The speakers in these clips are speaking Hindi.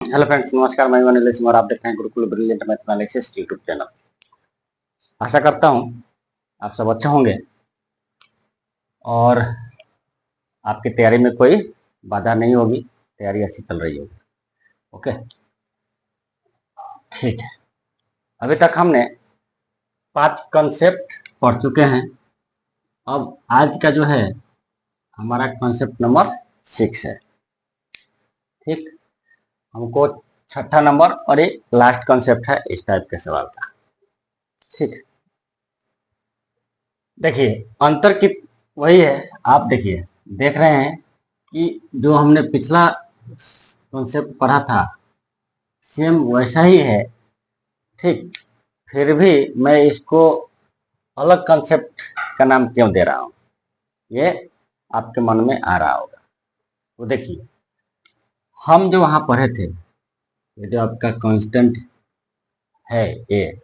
हेलो फ्रेंड्स, नमस्कार। मैं अनिल सिंह और आप देख रहे हैं Gurukul brilliant mathematics YouTube channel. आशा करता हूं आप सब अच्छे होंगे और आपकी तैयारी में कोई बाधा नहीं होगी, तैयारी अच्छी चल रही होगी। ओके, ठीक है। अभी तक हमने 5 कॉन्सेप्ट पढ़ चुके हैं। अब आज का जो है हमारा कॉन्सेप्ट नंबर 6 है। ठीक, हमको छठा नंबर और एक लास्ट कॉन्सेप्ट है इस टाइप के सवाल का। ठीक है, देखिए अंतर की वही है। आप देखिए, देख रहे हैं कि जो हमने पिछला कॉन्सेप्ट पढ़ा था सेम वैसा ही है। ठीक, फिर भी मैं इसको अलग कॉन्सेप्ट का नाम क्यों दे रहा हूँ, ये आपके मन में आ रहा होगा। तो देखिए, हम जो वहां पढ़े थे, ये जो आपका कांस्टेंट है ये,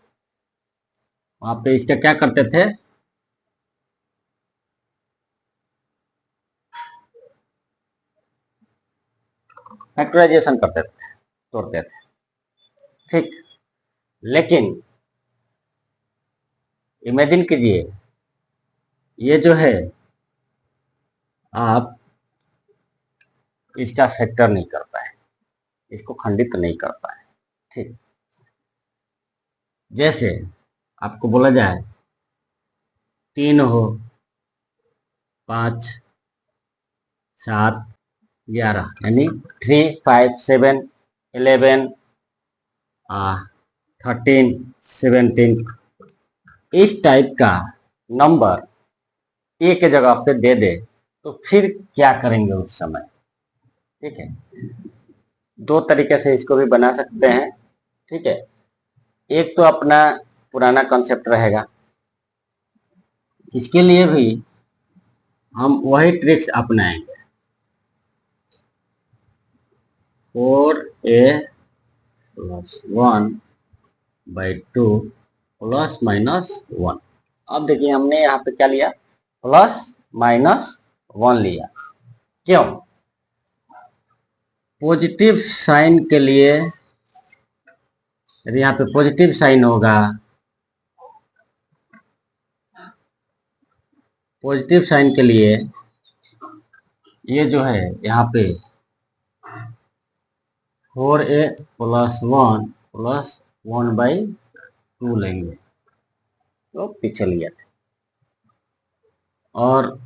वहां पे इसका क्या करते थे, फैक्टराइजेशन करते थे, तोड़ते थे। ठीक, लेकिन इमेजिन कीजिए ये जो है आप इसका फैक्टर नहीं कर पाए, इसको खंडित नहीं कर पाए। ठीक, जैसे आपको बोला जाए 3 हो, 5, 7, 11, यानी 3, 5, 7, 11, 13, 17, इस टाइप का नंबर ए के जगह पे दे दे तो फिर क्या करेंगे उस समय। ठीक है, 2 तरीके से इसको भी बना सकते हैं। ठीक है, एक तो अपना पुराना कॉन्सेप्ट रहेगा, इसके लिए भी हम वही ट्रिक्स अपनाएंगे। 4a + 1/2 ±1। अब देखिए हमने यहाँ पे क्या लिया, +-1 लिया। क्यों? पॉजिटिव साइन के लिए, यदि यहाँ पे पॉजिटिव साइन होगा, पॉजिटिव साइन के लिए ये जो है यहाँ पे 4a + 1 + 1/2 लेंगे, तो पीछे लिया था। और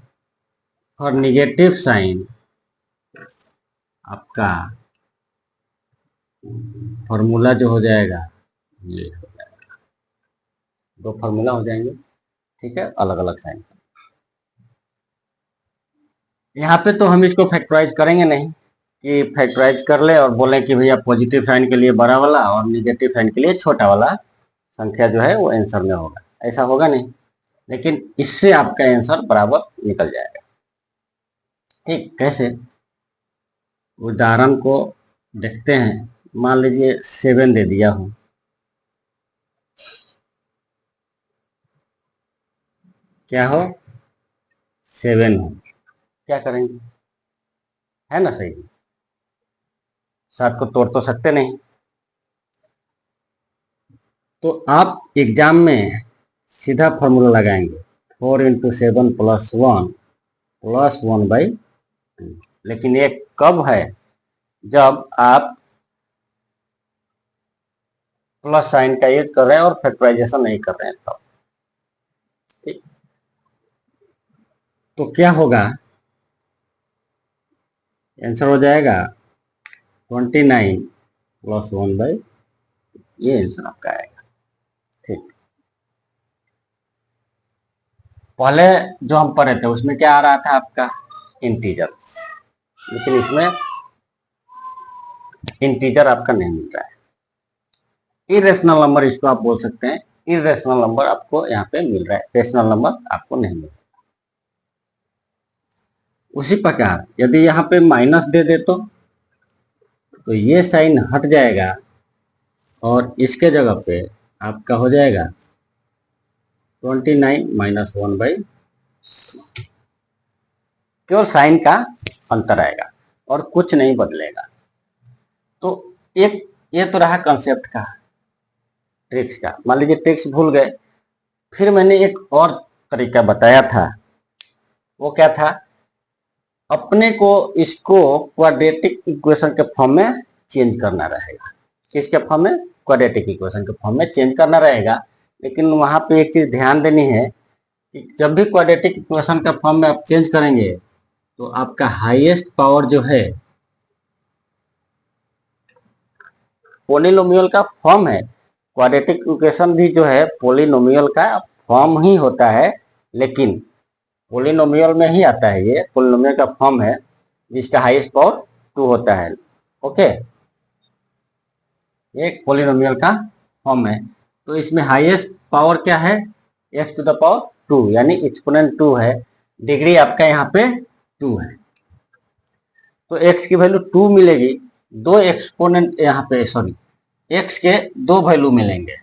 फॉर निगेटिव साइन आपका फॉर्मूला जो हो जाएगा, ये हो जाएगा, 2 फॉर्मूला हो जाएंगे। ठीक है, अलग अलग साइन। यहाँ पे तो हम इसको फैक्टराइज करेंगे नहीं कि फैक्टराइज कर ले और बोले कि भैया पॉजिटिव साइन के लिए बड़ा वाला और निगेटिव साइन के लिए छोटा वाला संख्या जो है वो आंसर में होगा, ऐसा होगा नहीं। लेकिन इससे आपका आंसर बराबर निकल जाएगा। ठीक, कैसे, उदाहरण को देखते हैं। मान लीजिए 7 दे दिया हूं, क्या हो, 7 हो, क्या करेंगे, है ना सही। 7 को तोड़ तो सकते नहीं, तो आप एग्जाम में सीधा फॉर्मूला लगाएंगे 4 × 7 + 1 + 1/2। लेकिन ये कब है, जब आप प्लस साइन का यूज कर रहे हैं और फैक्टराइजेशन नहीं कर रहे हैं तब। ठीक, तो क्या होगा, आंसर हो जाएगा 29 + 1/, ये आंसर आपका आएगा। ठीक, पहले जो हम पढ़े थे उसमें क्या आ रहा था आपका, इंटीजर, लेकिन इसमें इंटीजर आपका नहीं मिल रहा है। इरेशनल नंबर इसको आप बोल सकते हैं, इरेशनल नंबर आपको यहाँ पे मिल रहा है, रेशनल नंबर आपको नहीं मिल रहा। उसी प्रकार यदि यहाँ पे माइनस दे दे तो ये साइन हट जाएगा और इसके जगह पे आपका हो जाएगा 29 - 1/, केवल साइन का अंतर आएगा और कुछ नहीं बदलेगा। तो एक ये तो रहा कंसेप्ट का, ट्रिक्स का। मान लीजिए ट्रिक्स भूल गए, फिर मैंने एक और तरीका बताया था। वो क्या था? अपने को इसको क्वाड्रेटिक इक्वेशन के फॉर्म में चेंज करना रहेगा। किसके फॉर्म में? क्वाड्रेटिक इक्वेशन के फॉर्म में चेंज करना रहेगा। लेकिन वहां पे एक चीज ध्यान देनी है कि जब भी क्वाड्रेटिक इक्वेशन का फॉर्म में आप चेंज करेंगे तो आपका हाईएस्ट पावर जो है, पोलिनोमियल का फॉर्म है। क्वाड्रेटिक इक्वेशन भी जो है पोलिनोमियल का फॉर्म ही होता है, लेकिन पोलिनोमियल में ही आता है। ये पोलिनोमियल का फॉर्म है जिसका हाईएस्ट पावर 2 होता है। ओके, ये पोलिनोमियल का फॉर्म है। तो इसमें हाईएस्ट पावर क्या है? x टू द पावर 2, यानी एक्सपोनेंट 2 है। डिग्री आपका यहाँ पे 2 है, तो x की वैल्यू 2 मिलेगी। दो एक्सपोनेंट यहाँ पे, सॉरी, x के दो वैल्यू मिलेंगे,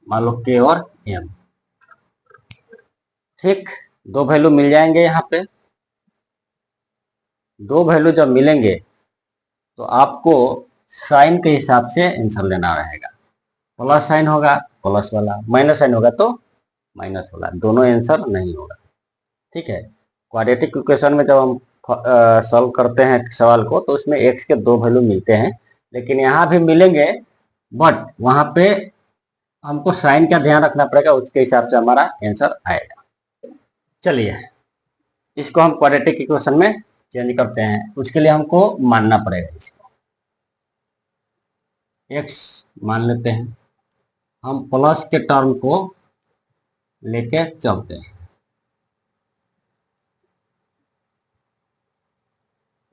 मान लो k और m। ठीक, दो वैल्यू मिल जाएंगे। यहाँ पे दो वैल्यू जब मिलेंगे तो आपको साइन के हिसाब से आंसर लेना रहेगा। प्लस साइन होगा प्लस वाला, माइनस साइन होगा तो माइनस वाला, दोनों आंसर नहीं होगा। ठीक है, क्वाड्रेटिक इक्वेशन में जब हम सॉल्व करते हैं सवाल को तो उसमें x के दो वैल्यू मिलते हैं, लेकिन यहाँ भी मिलेंगे, बट वहां पे हमको साइन का ध्यान रखना पड़ेगा, उसके हिसाब से हमारा आंसर आएगा। चलिए, इसको हम क्वाड्रेटिक इक्वेशन में चेंज करते हैं। उसके लिए हमको मानना पड़ेगा, इसको x मान लेते हैं। हम प्लस के टर्म को लेके चलते हैं।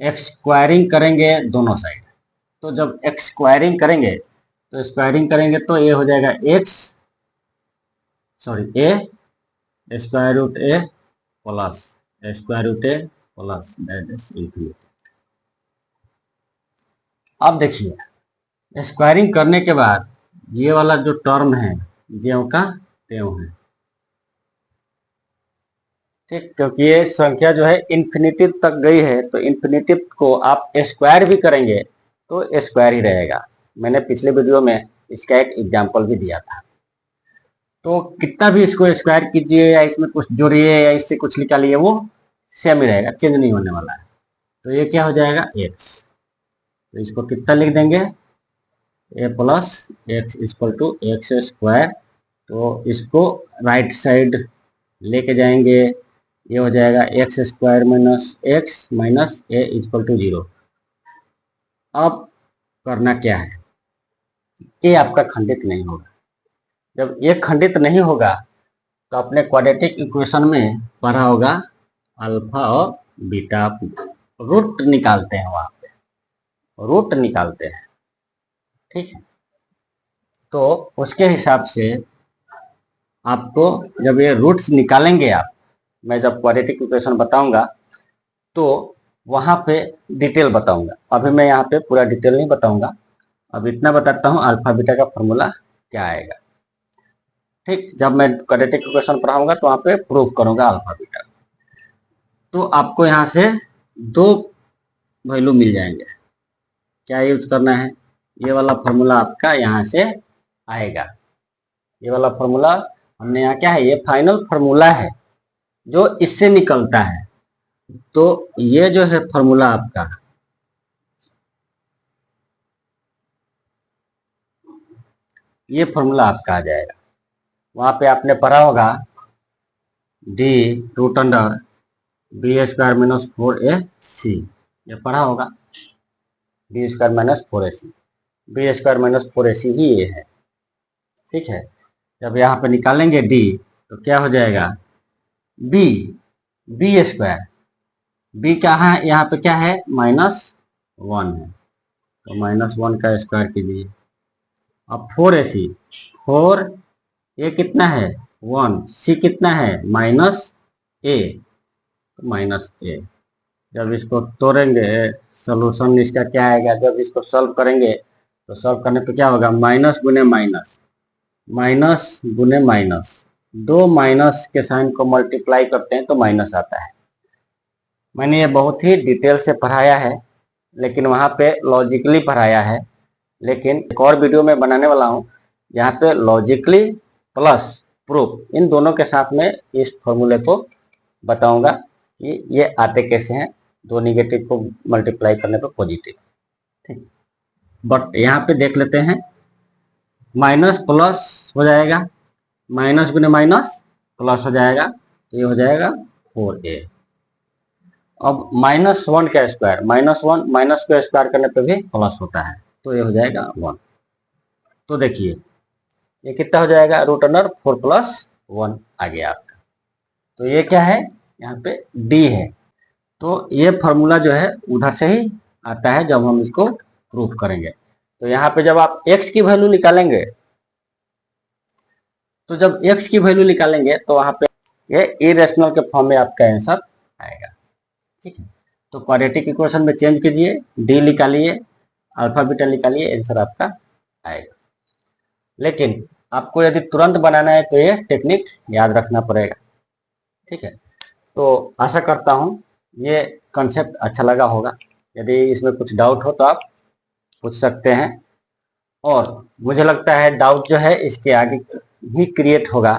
एक्स स्क्वायरिंग करेंगे दोनों साइड, तो जब एक्स स्क्वायरिंग करेंगे तो ये हो जाएगा x, sorry, a square root a plus square root a plus that is infinity. अब देखिए, स्क्वायरिंग करने के बाद ये वाला जो टर्म है ज्यों का त्यों है। ठीक, क्योंकि ये संख्या जो है इन्फिनिटी तक गई है, तो इन्फिनिटी को आप स्क्वायर भी करेंगे तो स्क्वायर ही रहेगा। मैंने पिछले वीडियो में इसका एक एग्जांपल भी दिया था। तो कितना भी इसको स्क्वायर कीजिए या इसमें कुछ जोड़िए या इससे कुछ निकालिए, वो सेम ही रहेगा, चेंज नहीं होने वाला है। तो ये क्या हो जाएगा? एक्स। तो इसको कितना लिख देंगे? A plus X equal to X square. तो इसको राइट साइड लेके जाएंगे, ये हो जाएगा X square minus X minus A equal to 0। अब करना क्या है? ये आपका खंडित नहीं होगा। जब ये खंडित नहीं होगा तो आपने क्वाड्रेटिक इक्वेशन में पढ़ा होगा अल्फा और बीटा, रूट निकालते हैं, वहां पे रूट निकालते हैं। ठीक है, तो उसके हिसाब से आपको जब ये रूट्स निकालेंगे आप, मैं जब क्वाड्रेटिक इक्वेशन बताऊंगा तो वहां पे डिटेल बताऊंगा। अभी मैं यहाँ पे पूरा डिटेल नहीं बताऊंगा, अब इतना बताता हूँ अल्फा बीटा का फॉर्मूला क्या आएगा। ठीक, जब मैं क्वाड्रेटिक इक्वेशन पढ़ाऊंगा तो वहां पे प्रूफ करूंगा अल्फा बीटा। तो आपको यहाँ से दो वैल्यू मिल जाएंगे। क्या यूज करना है? ये वाला फॉर्मूला आपका यहाँ से आएगा। ये वाला फॉर्मूला हमने यहाँ क्या है, ये फाइनल फॉर्मूला है जो इससे निकलता है। तो ये जो है फॉर्मूला आपका, ये फॉर्मूला आपका आ जाएगा। वहां पे आपने पढ़ा होगा D root under b square minus 4ac, ये पढ़ा होगा, b square minus 4ac, b square minus 4ac ही ये है। ठीक है, जब यहाँ पे निकालेंगे डी तो क्या हो जाएगा? बी, बी स्क्वायर, बी कहाँ है? यहाँ पे क्या है? -1 है, तो -1 का स्क्वायर कीजिए। अब 4ac, 4 ए कितना है? 1, सी कितना है? -a, तो -a। जब इसको तोड़ेंगे, सोल्यूशन इसका क्या आएगा? जब इसको सॉल्व करेंगे तो सॉल्व करने पे क्या होगा? माइनस गुने माइनस, माइनस गुने माइनस, दो माइनस के साइन को मल्टीप्लाई करते हैं तो माइनस आता है। मैंने ये बहुत ही डिटेल से पढ़ाया है, लेकिन वहाँ पे लॉजिकली पढ़ाया है। लेकिन एक और वीडियो में बनाने वाला हूँ यहाँ पे लॉजिकली प्लस प्रूफ इन दोनों के साथ में इस फॉर्मूले को बताऊंगा कि ये आते कैसे हैं, दो निगेटिव को मल्टीप्लाई करने पर पॉजिटिव। ठीक, बट यहाँ पे देख लेते हैं, माइनस प्लस हो जाएगा, माइनस गुने माइनस प्लस हो जाएगा, तो ये हो जाएगा 4a। अब -1 का स्क्वायर, -1 माइनस को स्क्वायर करने पे भी प्लस होता है, तो ये हो जाएगा 1। तो देखिए ये कितना हो जाएगा, रूट अंडर 4 + 1 आ गया आपका। तो ये क्या है, यहाँ पे d है। तो ये फॉर्मूला जो है उधर से ही आता है जब हम इसको प्रूफ करेंगे। तो यहाँ पे जब आप x की वैल्यू निकालेंगे, तो जब x की वैल्यू निकालेंगे तो वहां पे ये इरेशनल के फॉर्म में आपका आंसर आएगा। ठीक है, तो क्वाड्रेटिक इक्वेशन में चेंज कीजिए, d निकालिए, अल्फा बीटा निकालिए, आंसर आपका आएगा। लेकिन आपको यदि तुरंत बनाना है तो ये टेक्निक याद रखना पड़ेगा। ठीक है, तो आशा करता हूँ ये कंसेप्ट अच्छा लगा होगा। यदि इसमें कुछ डाउट हो तो आप पूछ सकते हैं, और मुझे लगता है डाउट जो है इसके आगे ही क्रिएट होगा,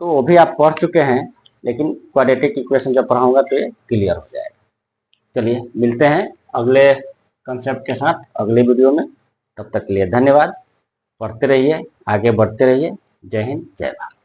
तो वो भी आप पढ़ चुके हैं, लेकिन क्वाड्रेटिक इक्वेशन जब पढ़ाऊंगा तो ये क्लियर हो जाएगा। चलिए मिलते हैं अगले कंसेप्ट के साथ अगले वीडियो में। तब तक के लिए धन्यवाद। पढ़ते रहिए, आगे बढ़ते रहिए। जय हिंद, जय भारत।